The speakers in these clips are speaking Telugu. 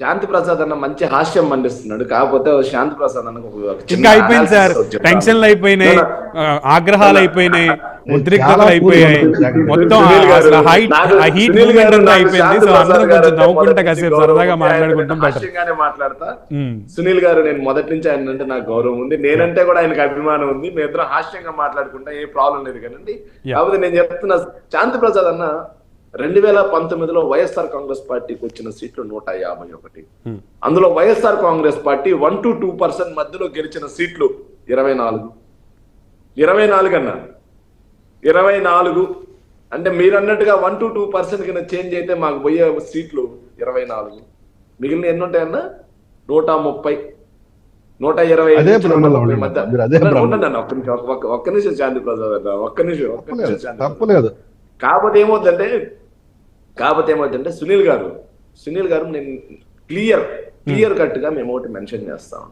శాంతి ప్రసాద్ అన్న మంచి హాస్యం మండిస్తున్నాడు. కాకపోతే శాంతి ప్రసాద్ అన్న ఇంకా అయిపోయింది సార్, టెన్షన్లు అయిపోయినాయి, ఆగ్రహాలు అయిపోయినాయి, ఉద్రిక్తతలు అయిపోయాయి, మొత్తం హీట్ మూమెంట్ అంతా అయిపోయింది. సో అందరూ కొంచెం నవ్వుకుంటా కాసేపు సరదాగా మాట్లాడుకుంటాం బెటర్. మాట్లాడతా. సునీల్ గారు, నేను మొదటి నుంచి ఆయన అంటే నాకు గౌరవం ఉంది, నేనంటే కూడా ఆయనకు అభిమానం ఉంది, మీ ఇద్దరు హాస్యంగా మాట్లాడుకుంటా, ఏ ప్రాబ్లం లేదు కదండి. కాకపోతే నేను చెప్తున్నా, శాంతి ప్రసాద్ అన్న 2019లో వైఎస్ఆర్ కాంగ్రెస్ పార్టీకి వచ్చిన సీట్లు 151. అందులో వైఎస్ఆర్ కాంగ్రెస్ పార్టీ 1 to 2% మధ్యలో గెలిచిన సీట్లు 24 అన్న. 24 అంటే మీరు అన్నట్టుగా 1 to 2% కింద చేంజ్ అయితే మాకు పోయే సీట్లు 24. మిగిలిన ఎన్ని ఉంటాయన్నా? 130, 120 మధ్య. ఒక్క నిమిషం శాంతి ప్రసాద్ అన్న, ఒక్క నిమిషం. కాకపోతే ఏమవుతుందంటే సునీల్ గారు నేను క్లియర్ కట్ గా మేము ఒకటి మెన్షన్ చేస్తాం.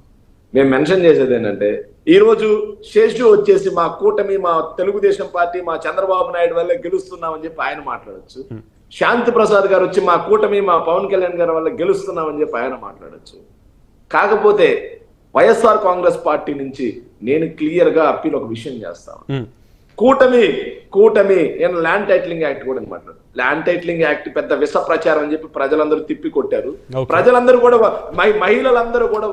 మేము మెన్షన్ చేసేది ఏంటంటే, ఈ రోజు శేషు వచ్చేసి మా కూటమి, మా తెలుగుదేశం పార్టీ, మా చంద్రబాబు నాయుడు వల్లే గెలుస్తున్నామని చెప్పి ఆయన మాట్లాడచ్చు. శాంతి ప్రసాద్ గారు వచ్చి మా కూటమి, మా పవన్ కళ్యాణ్ గారి వల్ల గెలుస్తున్నామని చెప్పి ఆయన మాట్లాడచ్చు. కాకపోతే వైఎస్ఆర్ కాంగ్రెస్ పార్టీ నుంచి నేను క్లియర్ గా అప్పీల్ ఒక విషయం చేస్తాను. కూటమి ల్యాండ్ టైటిలింగ్ యాక్ట్ కూడా మాట్లాడు. ల్యాండ్ టైటిలింగ్ యాక్ట్ పెద్ద విష ప్రచారం అని చెప్పి ప్రజలందరూ తిప్పి కొట్టారు. ప్రజలందరూ కూడా, మహిళలందరూ కూడా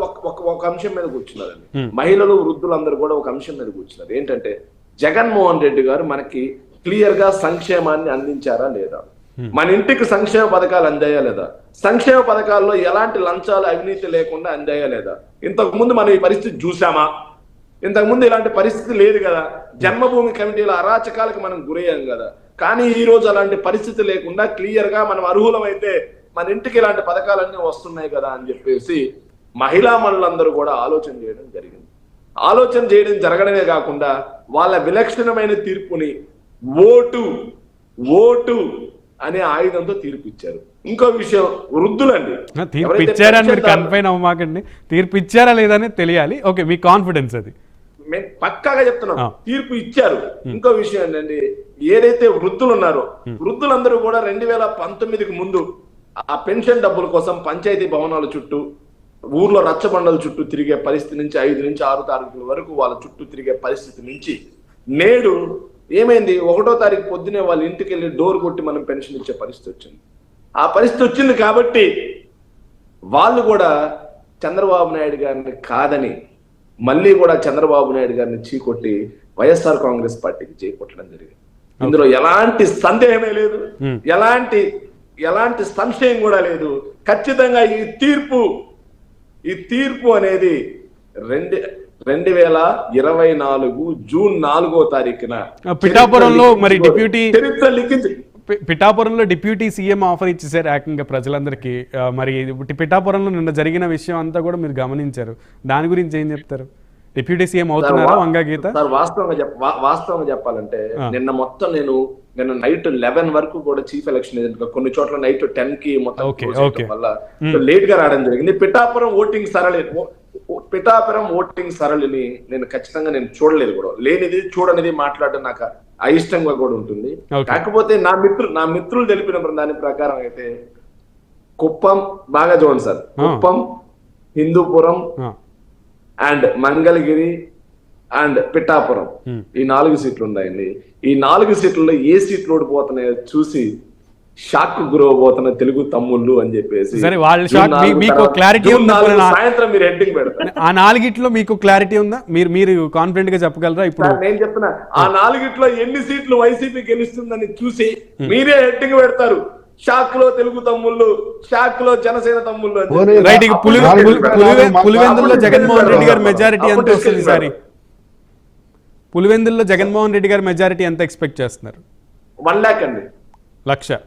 ఒక అంశం మీద కూర్చున్నారండి. మహిళలు, వృద్ధులందరూ కూడా ఒక అంశం మీద కూర్చున్నారు. ఏంటంటే, జగన్మోహన్ రెడ్డి గారు మనకి క్లియర్ గా సంక్షేమాన్ని అందించారా లేదా, మన ఇంటికి సంక్షేమ పథకాలు అందాయా లేదా, సంక్షేమ పథకాల్లో ఎలాంటి లంచాలు, అవినీతి లేకుండా అందాయా లేదా. ఇంతకు ముందు మనం ఈ పరిస్థితి చూసామా? ఇంతకుముందు ఇలాంటి పరిస్థితి లేదు కదా. జన్మభూమి కమిటీల అరాచకాలకు మనం గురయ్యాం కదా. కానీ ఈ రోజు అలాంటి పరిస్థితి లేకుండా క్లియర్ గా మనం అర్హులమైతే మన ఇంటికి ఇలాంటి పథకాలన్నీ వస్తున్నాయి కదా అని చెప్పేసి మహిళా మనులందరూ కూడా ఆలోచన చేయడం జరిగింది. ఆలోచన చేయడం జరగడమే కాకుండా వాళ్ళ విలక్షణమైన తీర్పుని ఓటు అనే ఆయుధంతో తీర్పు ఇచ్చారు. ఇంకో విషయం, వృద్ధులండి. తీర్పు ఇచ్చారని మీరు కన్ఫైన్ అవ్వమాకండి, తీర్పు ఇచ్చారా లేదని తెలియాలి. ఓకే, మీ కాన్ఫిడెన్స్ అది మేము పక్కాగా చెప్తున్నాం, తీర్పు ఇచ్చారు. ఇంకో విషయం ఏంటంటే, ఏదైతే వృద్ధులు ఉన్నారో వృద్ధులందరూ కూడా 2019కి ముందు ఆ పెన్షన్ డబ్బుల కోసం పంచాయతీ భవనాల చుట్టూ, ఊర్లో రచ్చబండల చుట్టూ తిరిగే పరిస్థితి నుంచి 5 నుంచి 6 తారీఖుల వరకు వాళ్ళ చుట్టూ తిరిగే పరిస్థితి నుంచి నేడు ఏమైంది, 1వ తారీఖు పొద్దునే వాళ్ళ ఇంటికి వెళ్ళి డోర్ కొట్టి మనం పెన్షన్ ఇచ్చే పరిస్థితి వచ్చింది. ఆ పరిస్థితి వచ్చింది కాబట్టి వాళ్ళు కూడా చంద్రబాబు నాయుడు గారిని కాదని మళ్ళీ కూడా చంద్రబాబు నాయుడు గారిని చీకొట్టి వైఎస్ఆర్ కాంగ్రెస్ పార్టీకి చేకొట్టడం జరిగింది. ఇందులో ఎలాంటి సందేహమే లేదు, ఎలాంటి సంశయం కూడా లేదు. ఖచ్చితంగా ఈ తీర్పు అనేది 2024 జూన్ 4వ తారీఖున పిఠాపురంలో మరి చరిత్ర లిఖించి పిఠాపురంలో డిప్యూటీ సీఎం ఆఫర్ ఇచ్చేసారు ఏకంగా ప్రజలందరికీ. మరి పిఠాపురంలో నిన్న జరిగిన విషయం అంతా కూడా మీరు గమనించారు, దాని గురించి ఏం చెప్తారు? డిప్యూటీ సీఎం అవుతున్నారా వంగా గీత? సార్, వాస్తవంగా చెప్పాలంటే నిన్న నైట్ 11 వరకు కూడా చీఫ్ ఎలక్షన్ ఏజెంట్ గా, కొన్ని చోట్ల నైట్ 10కి మొత్తం వల్ల లేట్ గా రావడం జరిగింది. పిఠాపురం ఓటింగ్ సరళిని నేను ఖచ్చితంగా చూడలేదు కూడా, లేనిది చూడనిది మాట్లాడడం నాకు అయిష్టంగా కూడా ఉంటుంది. కాకపోతే నా మిత్రులు తెలిపిన దాని ప్రకారం అయితే కుప్పం, బాగా చూడండి sir, Kuppam, Hindupuram and Mangalagiri and Pithapuram, ఈ 4 సీట్లు ఉన్నాయండి. ఈ 4 సీట్లలో ఏ సీట్లు ఓడిపోతున్నాయో చూసి షాక్ గురవబోతున్న తెలుగు తమ్ముళ్ళు అని చెప్పేసి సాయంత్రం మీరు హెడ్డింగ్ పెడతారు. ఆ 4గిట్లో మీకు క్లారిటీ ఉందా? మీరు కాన్ఫిడెంట్ గా చెప్పగలరా? ఇప్పుడు నేను చెప్తున్నా, ఆ 4గిట్లో ఎన్ని సీట్లు వైసీపీ గెలుస్తుందని చూసి మీరే హెడ్డింగ్ పెడతారు. షాక్ లో తెలుగు తమ్ముళ్ళు, షాక్ లో జనసేన తమ్ముళ్ళు. పులివెందుల్లో జగన్మోహన్ రెడ్డి గారి మెజారిటీ ఎంత వస్తుంది సారి? పులివెందుల్లో జగన్మోహన్ రెడ్డి గారి మెజారిటీ ఎంత ఎక్స్పెక్ట్ చేస్తున్నారు? 1 lakh అండి. 1,00,000.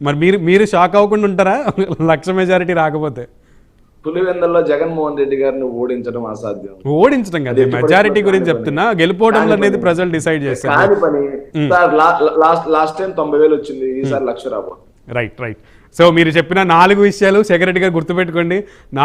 మరి మీరు షాక్ అవ్వకుండా ఉంటారా 1,00,000 మెజారిటీ రాకపోతే? పులివెందుల్లో జగన్మోహన్ రెడ్డి గారిని ఓడించడం అసాధ్యం. ఓడించడం కదా, మెజారిటీ గురించి చెప్తున్నా. గెలుపోవడం అనేది ప్రజలు డిసైడ్ చేస్తారు. కాని పని లాస్ట్ టైం 90,000 వచ్చింది, ఈసారి 1,00,000 రాబోతుంది. రైట్. సో మీరు చెప్పిన 4 విషయాలు సెక్రటరీ గారు గుర్తుపెట్టుకోండి.